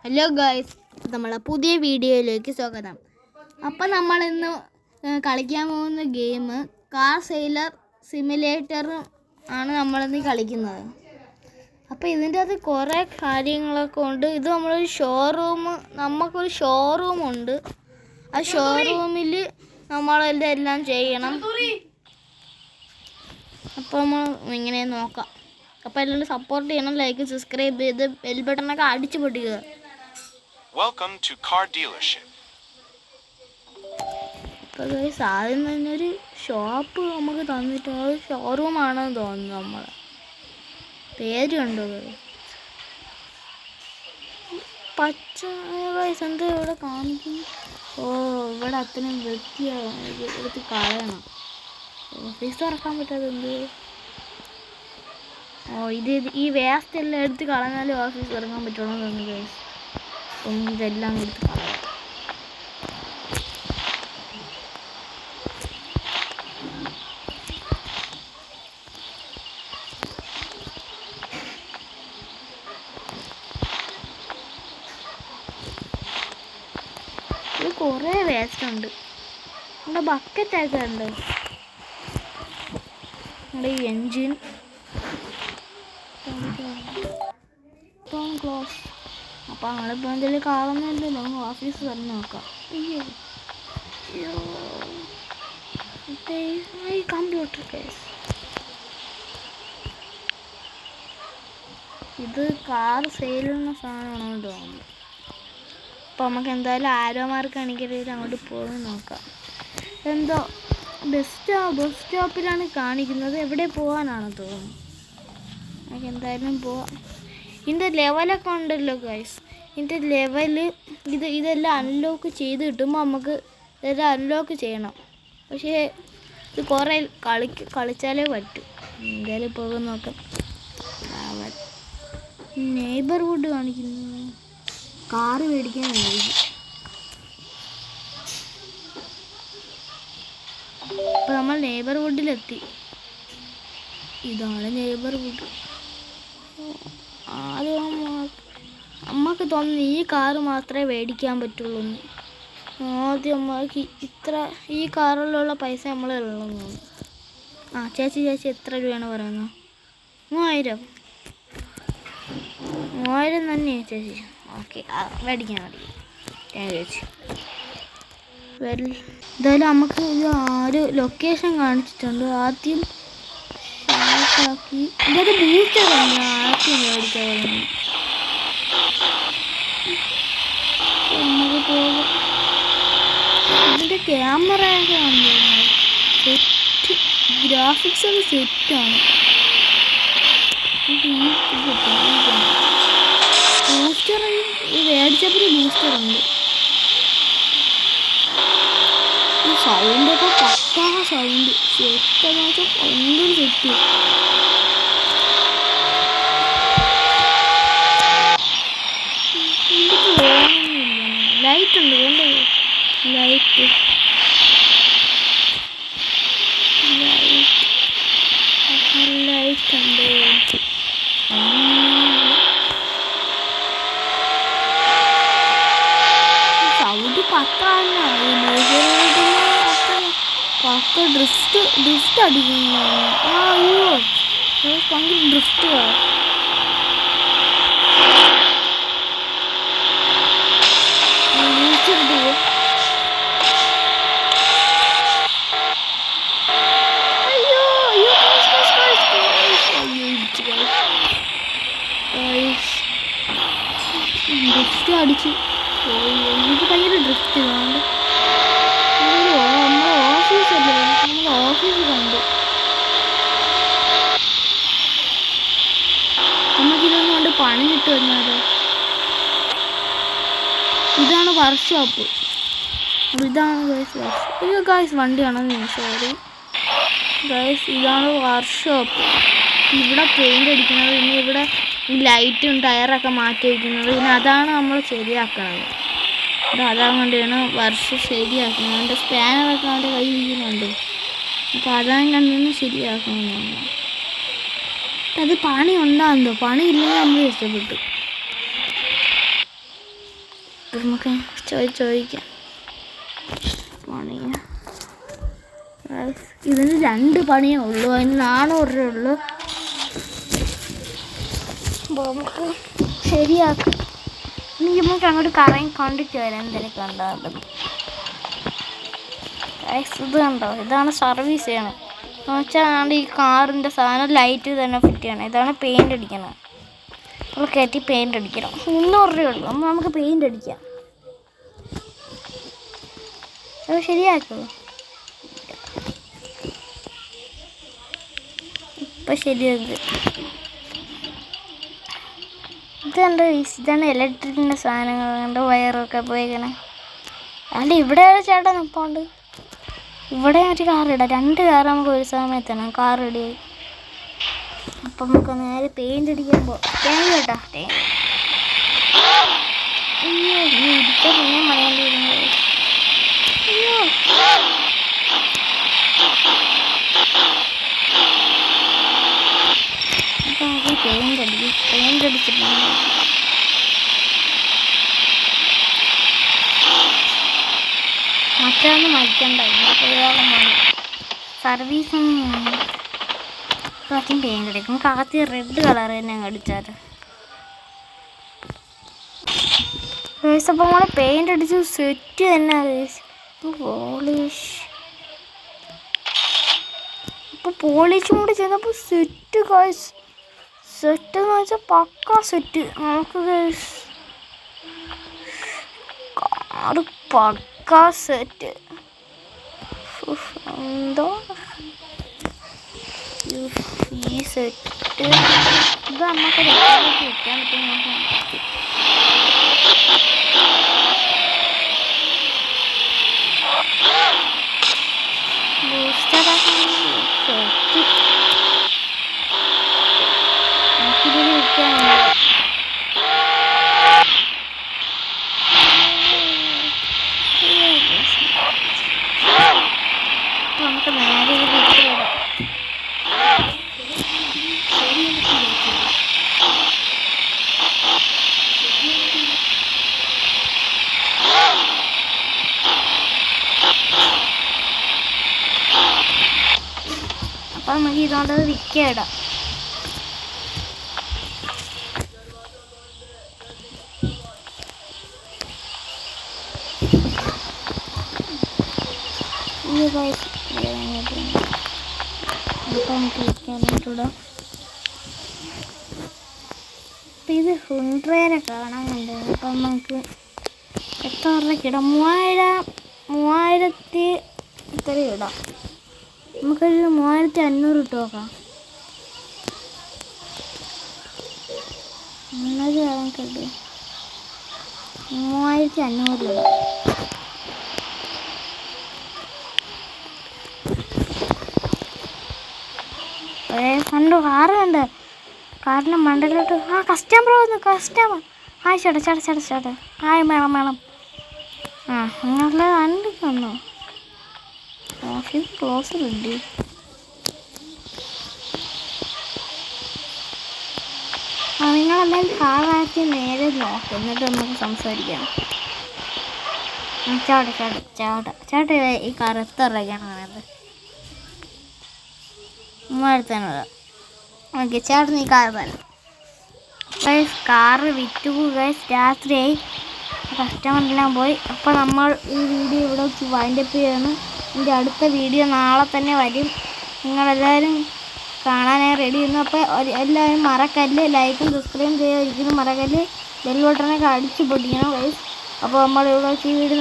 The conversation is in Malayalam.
ഹലോ ഗായ്സ്, നമ്മളെ പുതിയ വീഡിയോയിലേക്ക് സ്വാഗതം. അപ്പം നമ്മൾ ഇന്ന് കളിക്കാൻ പോകുന്ന ഗെയിം കാർ സെയിലർ സിമുലേറ്റർ ആണ് നമ്മളിന്ന് കളിക്കുന്നത്. അപ്പോൾ ഇതിൻ്റെ അകത്ത് കുറേ കാര്യങ്ങളൊക്കെ ഉണ്ട്. ഇത് നമ്മളൊരു നമുക്കൊരു ഷോറൂമുണ്ട്. ആ ഷോറൂമിൽ നമ്മളെല്ലാം ചെയ്യണം. അപ്പോൾ നമ്മൾ ഇങ്ങനെ നോക്കാം. അപ്പോൾ എല്ലാവരും സപ്പോർട്ട് ചെയ്യണം, ലൈക്ക് സബ്സ്ക്രൈബ് ചെയ്ത് ബെൽ ബട്ടണൊക്കെ അടിച്ചു പൊട്ടിക്കുക. Welcome to car dealership. അപ്പോൾ ഗൈസ്, ആദ്യം തന്നെ ഒരു ഷോപ്പ് നമുക്ക് തന്നിട്ട് അത് ഷോറൂമാണെന്ന് തോന്നുന്നു. നമ്മളെ പേര് കണ്ടോ പച്ച ഗൈസ്, എന്താ ഇവിടെ കാണിക്കുന്നു? ഓ, ഇവിടെ അത്രയും എടുത്ത് കളയണം. ഓഫീസ് തുറക്കാൻ പറ്റാതെ എന്ത്? ഓ, ഈ വേസ്റ്റ് എല്ലാം എടുത്ത് കളഞ്ഞാലും ഓഫീസ് തുറക്കാൻ പറ്റുള്ളൂ എന്ന് തോന്നുന്നു ഗൈസ്. അപ്പം ഇതെല്ലാം എടുത്ത് കളയാം. ഇത് കുറേ വേസ്റ്റ് ഉണ്ട്. നമ്മുടെ ബക്കറ്റൊക്കെ ഉണ്ട്. നമ്മുടെ ഈ എൻജിൻ ക്ലോസ്. അപ്പോൾ ഞങ്ങളിപ്പോൾ എന്തെങ്കിലും കാണുന്നില്ലല്ലോ, നമുക്ക് ഓഫീസ് തന്നെ നോക്കാം. ഈ കമ്പ്യൂട്ടർ കേസ്, ഇത് കാർ സെയിലുന്ന സാധനമാണെന്ന് തോന്നുന്നു. അപ്പോൾ നമുക്ക് എന്തായാലും ആരോമാർക്ക് കാണിക്കരുത്, അങ്ങോട്ട് പോയി നോക്കാം. എന്തോ ബസ് സ്റ്റോപ്പിലാണ് കാണിക്കുന്നത്. എവിടെ പോകാനാണെന്ന് തോന്നുന്നു. നമുക്ക് എന്തായാലും പോവാം. ഇതിൻ്റെ ലെവലൊക്കെ ഉണ്ടല്ലോ ഗൈസ്. ഇതിൻ്റെ ലെവല് ഇതെല്ലാം അൺലോക്ക് ചെയ്ത് കിട്ടുമ്പോൾ നമുക്ക് ഇതെല്ലാം അൺലോക്ക് ചെയ്യണം. പക്ഷേ ഇത് കുറേ കളിച്ചാലേ പറ്റും. എന്തായാലും പോകാൻ നോക്കാം. നെയ്ബർഹുഡ് കാണിക്കുന്നു. കാറ് മേടിക്കാൻ വേണ്ടി. അപ്പോൾ നമ്മൾ നെയ്ബർഹുഡിലെത്തി. ഇതാണ് നെയ്ബർഹുഡ്. ആദ്യം അമ്മക്ക് തോന്നുന്നു ഈ കാറ് മാത്രമേ മേടിക്കാൻ പറ്റുള്ളൂ. ആദ്യം അമ്മക്ക് ഈ കാറിലുള്ള പൈസ നമ്മളുള്ളൂ തോന്നുന്നു. ചേച്ചി എത്ര രൂപയാണ് പറയുന്നത്? 3000 തന്നെയാണ് ചേച്ചി. ഓക്കെ, മേടിക്കാൻ ചേച്ചി. എന്തായാലും നമുക്ക് ഒരു ലൊക്കേഷൻ കാണിച്ചിട്ടുണ്ട്. ആദ്യം ഇതൊരു ബൂസ്റ്ററാണ് ആദ്യം മേടിക്കാൻ. നമുക്ക് പോകാം. ഇതിൻ്റെ ക്യാമറയൊക്കെ ഉണ്ട്. സെറ്റ് ഗ്രാഫിക്സ് ഒക്കെ സെറ്റാണ്. ബൂസ്റ്റർ മേടിച്ചപ്പോൾ ബൂസ്റ്ററുണ്ട്. ഈ സൗണ്ടൊക്കെ പക്കാ സൗണ്ട്. സെറ്റെന്ന് വെച്ചാൽ ഭയങ്കര സെറ്റ്. ലൈറ്റ് ഉണ്ട്, കൊണ്ട് ലൈറ്റ് ഉണ്ട്. സൗണ്ട് പക്കാണ്. പക്ക ഡ്രിഫ്റ്റ് അടിക്കുന്നു. അയ്യോ, ഭയങ്കര ഡ്രിഫ്റ്റ്. ഡ്രിഫ്റ്റ് അടിച്ച് ഇത് ഭയങ്കര ഡ്രിഫ്റ്റ്. നമ്മുടെ ഓഫീസല്ലേ, നമ്മുടെ ഓഫീസ് കണ്ടു. നമുക്കിതൊന്നും കൊണ്ട് പണി കിട്ടുമെന്നാലോ. ഇതാണ് വർക്ക്ഷോപ്പ്. ഇതാണ് ഗൈസ് വണ്ടിയാണെന്ന്. സോറി ഗൈസ്, ഇതാണ് വർക്ക്ഷോപ്പ്. ഇവിടെ പെയിൻ്റ് അടിക്കുന്നത്, പിന്നെ ഇവിടെ ലൈറ്റും ടയറൊക്കെ മാറ്റി വയ്ക്കുന്നത്. പിന്നെ അതാണ് നമ്മൾ ശരിയാക്കുന്നത്. അതാണ് കണ്ടാണ് വർഷം ശരിയാക്കുന്നത്. എൻ്റെ സ്പാനറൊക്കെ അവൻ്റെ കയ്യിൽ ഇരിക്കുന്നുണ്ട്. അപ്പോൾ അതാണ് കണ്ടു ശരിയാക്കുന്നത്. അത് പണി ഉണ്ടാകുന്നോ, പണി ഇല്ലെങ്കിൽ നമ്മൾ ഇഷ്ടപ്പെട്ടു. നമുക്ക് ചോദിക്കാം. ഇതിന് 2 പണിയേ ഉള്ളൂ, അതിന് 400 രൂപ ഉള്ളൂ. അപ്പോൾ നമുക്ക് ശരിയാക്കാം. ഇനി നമുക്ക് അങ്ങോട്ട് കറങ്ങി കണ്ടിട്ട് വരാം എന്തെങ്കിലും കണ്ടാകും. ഇത് കണ്ടോ, ഇതാണ് സർവീസ് ചെയ്യണം എന്ന് വെച്ചാൽ ഈ കാറിൻ്റെ സാധനം ലൈറ്റ് തന്നെ ഫിറ്റ് ചെയ്യണം. ഇതാണ് പെയിൻ്റ് അടിക്കണം. നമ്മൾ കയറ്റി പെയിൻ്റ് അടിക്കണം. 300 രൂപ ഉള്ളൂ. അപ്പോൾ നമുക്ക് പെയിൻ്റ് അടിക്കാം. അത് ശരിയാക്കുമോ? ഇപ്പം ശരിയാക്കുക. ഇത് കണ്ടോ, ഇതാണ് ഇലക്ട്രിക്കിൻ്റെ സാധനങ്ങൾ. കണ്ടോ വയറൊക്കെ പോയേക്കണേ. അതുകൊണ്ട് ഇവിടെ ചേട്ടാ നിൽപ്പുണ്ട്. ഇവിടെ ഒരു കാറിടാം. 2 കാർ നമുക്ക് ഒരു സമയത്താണ് കാർ റെഡിയായി. അപ്പം നമുക്ക് നേരെ പെയിൻ്റ് അടിക്കുമ്പോൾ കേട്ടോ അയ്യോ ഇടിച്ച പിന്നെ മണിയേണ്ടി വരുന്നത്. അയ്യോ അപ്പം നമുക്ക് പെയിൻ്റ് അടിച്ചിട്ടുണ്ട്. മറ്റൊന്നും മരിക്കണ്ട. സർവീസൊന്നും ആദ്യം പെയിൻ്റ് അടിക്കും. നമുക്ക് ആദ്യം റെഡ് കളർ തന്നെ അങ്ങ് അടിച്ചാൽ. അപ്പം നമ്മൾ പെയിൻ്റ് അടിച്ച് സെറ്റ് തന്നെ പോളിഷ്. ഇപ്പോൾ പോളിഷും കൂടി ചെയ്തപ്പോൾ സെറ്റ് ഗൈസ്. സെറ്റ് എന്ന് വെച്ചാൽ പക്ക സെറ്റ്. നമുക്ക് കാറ് പക്ക സെറ്റ്. എന്തോ ഈ സെറ്റ് ഇത് നമുക്ക് വയ്ക്കാൻ പറ്റും. നമുക്കിതിൽ വയ്ക്കാനുണ്ട്. നമുക്ക് നേരെ വിടാം. അപ്പം നമുക്ക് ഇതുകൊണ്ട് വിൽക്കിടാം. നമുക്ക് വിൽക്കാനായിട്ടിടാം. അപ്പം ഇത് ഹുണ്ട്രേനെ കാണാനുണ്ട്. അപ്പം നമുക്ക് എത്ര രൂപയ്ക്കിടാം? 3000 ഇത്രയും ഇടാം. നമുക്കൊരു 3500 ഇട്ട് നോക്കാം. എന്നത് നമുക്കിട്ട് 3500 ഇടാം. കണ്ടു കാറ് കണ്ട്. കാറിൻ്റെ മണ്ടയിലോട്ട് കസ്റ്റമർ വന്നു. കസ്റ്റമർ ഹായ് ചേട്ടാ ഹായ് മേളം. അങ്ങനെയുള്ള കണ്ടു വന്നു. ഓഫീസ് ക്ലോസ് ഉണ്ട്. നിങ്ങളെല്ലാം കാറാക്കി നേരെ നോക്കും, എന്നിട്ട് നമുക്ക് സംസാരിക്കാം. ചേട്ടാ ഈ കാർ എത്ര രൂപയ്ക്കാണ് പറയുന്നത്? 3500. ഓക്കെ ചേട്ടൻ ഈ കാർ തരാം. കാറ് വിറ്റു ഗൈസ്. രാത്രിയായി, കസ്റ്റമറെല്ലാം പോയി. അപ്പോൾ നമ്മൾ ഈ വീഡിയോ ഇവിടെ വെച്ച് വൈൻഡപ്പ് ചെയ്യാണ്. എൻ്റെ അടുത്ത വീഡിയോ നാളെ തന്നെ വരും. നിങ്ങളെല്ലാവരും കാണാനായി റെഡി ചെയ്യുന്നു. അപ്പോൾ എല്ലാവരും മറക്കല്ല്, ലൈക്കും സബ്സ്ക്രൈബും ചെയ്യാതിരിക്കുന്നു. മറക്കല്ല്, ബെൽ ബട്ടണൊക്കെ അടിച്ച് പൊട്ടിക്കണം ഗൈസ്. അപ്പോൾ നമ്മൾ ഇവിടെ വെച്ച് ഈ വീഡിയോ